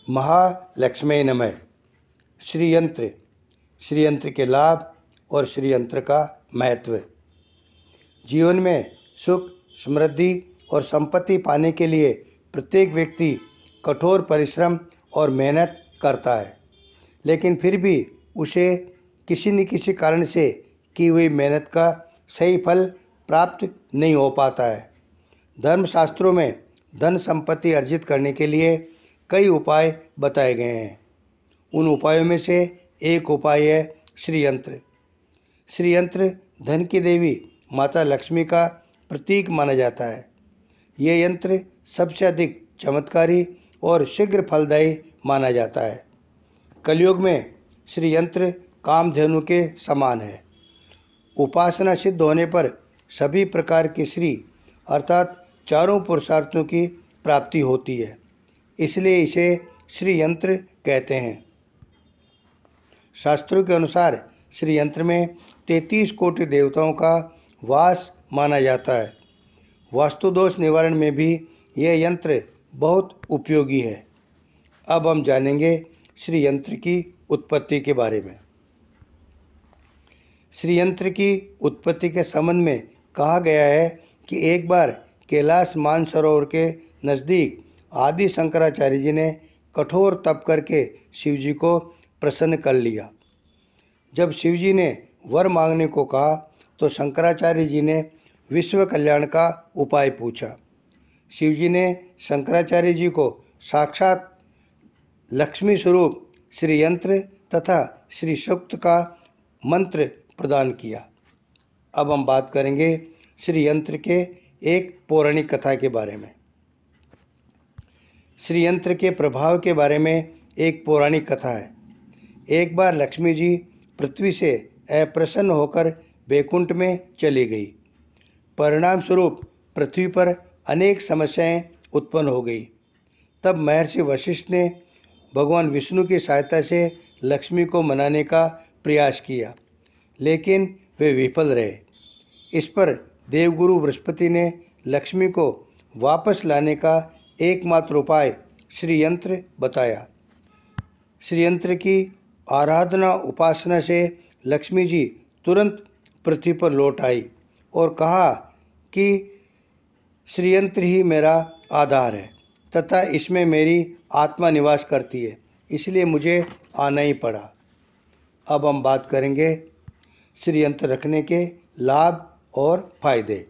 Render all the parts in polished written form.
महालक्ष्मी नमः। श्रीयंत्र, श्रीयंत्र के लाभ और श्रीयंत्र का महत्व। जीवन में सुख, समृद्धि और संपत्ति पाने के लिए प्रत्येक व्यक्ति कठोर परिश्रम और मेहनत करता है, लेकिन फिर भी उसे किसी न किसी कारण से की हुई मेहनत का सही फल प्राप्त नहीं हो पाता है। धर्मशास्त्रों में धन संपत्ति अर्जित करने के लिए कई उपाय बताए गए हैं। उन उपायों में से एक उपाय है श्रीयंत्र। श्रीयंत्र धन की देवी माता लक्ष्मी का प्रतीक माना जाता है। यह यंत्र सबसे अधिक चमत्कारी और शीघ्र फलदायी माना जाता है। कलयुग में श्रीयंत्र कामधेनु के समान है। उपासना सिद्ध होने पर सभी प्रकार के श्री अर्थात चारों पुरुषार्थों की प्राप्ति होती है, इसलिए इसे श्रीयंत्र कहते हैं। शास्त्रों के अनुसार श्रीयंत्र में 33 कोटि देवताओं का वास माना जाता है। वास्तु दोष निवारण में भी यह यंत्र बहुत उपयोगी है। अब हम जानेंगे श्रीयंत्र की उत्पत्ति के बारे में। श्रीयंत्र की उत्पत्ति के संबंध में कहा गया है कि एक बार कैलाश मानसरोवर के नज़दीक आदि शंकराचार्य जी ने कठोर तप करके शिवजी को प्रसन्न कर लिया। जब शिवजी ने वर मांगने को कहा तो शंकराचार्य जी ने विश्व कल्याण का उपाय पूछा। शिवजी ने शंकराचार्य जी को साक्षात लक्ष्मी स्वरूप श्रीयंत्र तथा श्री सूक्त का मंत्र प्रदान किया। अब हम बात करेंगे श्रीयंत्र के एक पौराणिक कथा के बारे में। श्रीयंत्र के प्रभाव के बारे में एक पौराणिक कथा है। एक बार लक्ष्मी जी पृथ्वी से अप्रसन्न होकर वैकुंठ में चली गई। परिणाम स्वरूप पृथ्वी पर अनेक समस्याएं उत्पन्न हो गई। तब महर्षि वशिष्ठ ने भगवान विष्णु की सहायता से लक्ष्मी को मनाने का प्रयास किया, लेकिन वे विफल रहे। इस पर देवगुरु बृहस्पति ने लक्ष्मी को वापस लाने का एकमात्र उपाय श्रीयंत्र बताया। श्रीयंत्र की आराधना उपासना से लक्ष्मी जी तुरंत पृथ्वी पर लौट आई और कहा कि श्रीयंत्र ही मेरा आधार है तथा इसमें मेरी आत्मा निवास करती है, इसलिए मुझे आना ही पड़ा। अब हम बात करेंगे श्रीयंत्र रखने के लाभ और फायदे।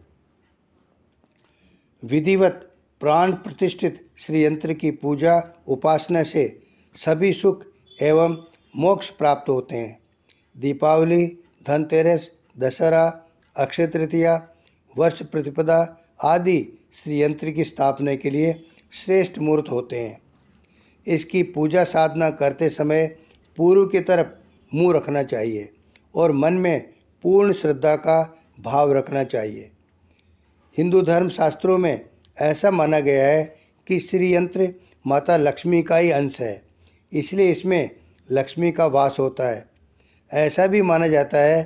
विधिवत प्राण प्रतिष्ठित श्रीयंत्र की पूजा उपासना से सभी सुख एवं मोक्ष प्राप्त होते हैं। दीपावली, धनतेरस, दशहरा, अक्षय तृतीया, वर्ष प्रतिपदा आदि श्रीयंत्र की स्थापना के लिए श्रेष्ठ मुहूर्त होते हैं। इसकी पूजा साधना करते समय पूर्व की तरफ मुंह रखना चाहिए और मन में पूर्ण श्रद्धा का भाव रखना चाहिए। हिंदू धर्म शास्त्रों में ऐसा माना गया है कि श्रीयंत्र माता लक्ष्मी का ही अंश है, इसलिए इसमें लक्ष्मी का वास होता है। ऐसा भी माना जाता है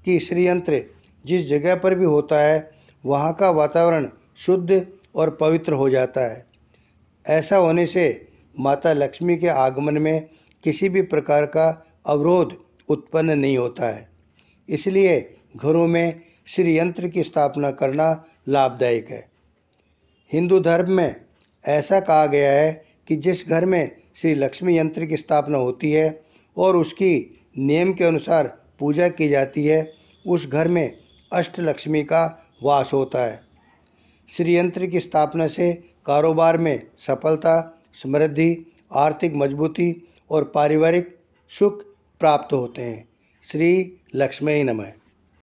कि श्रीयंत्र जिस जगह पर भी होता है वहाँ का वातावरण शुद्ध और पवित्र हो जाता है। ऐसा होने से माता लक्ष्मी के आगमन में किसी भी प्रकार का अवरोध उत्पन्न नहीं होता है। इसलिए घरों में श्रीयंत्र की स्थापना करना लाभदायक है। हिंदू धर्म में ऐसा कहा गया है कि जिस घर में श्री लक्ष्मी यंत्र की स्थापना होती है और उसकी नियम के अनुसार पूजा की जाती है, उस घर में अष्टलक्ष्मी का वास होता है। श्रीयंत्र की स्थापना से कारोबार में सफलता, समृद्धि, आर्थिक मजबूती और पारिवारिक सुख प्राप्त होते हैं। श्री लक्ष्मी नमः।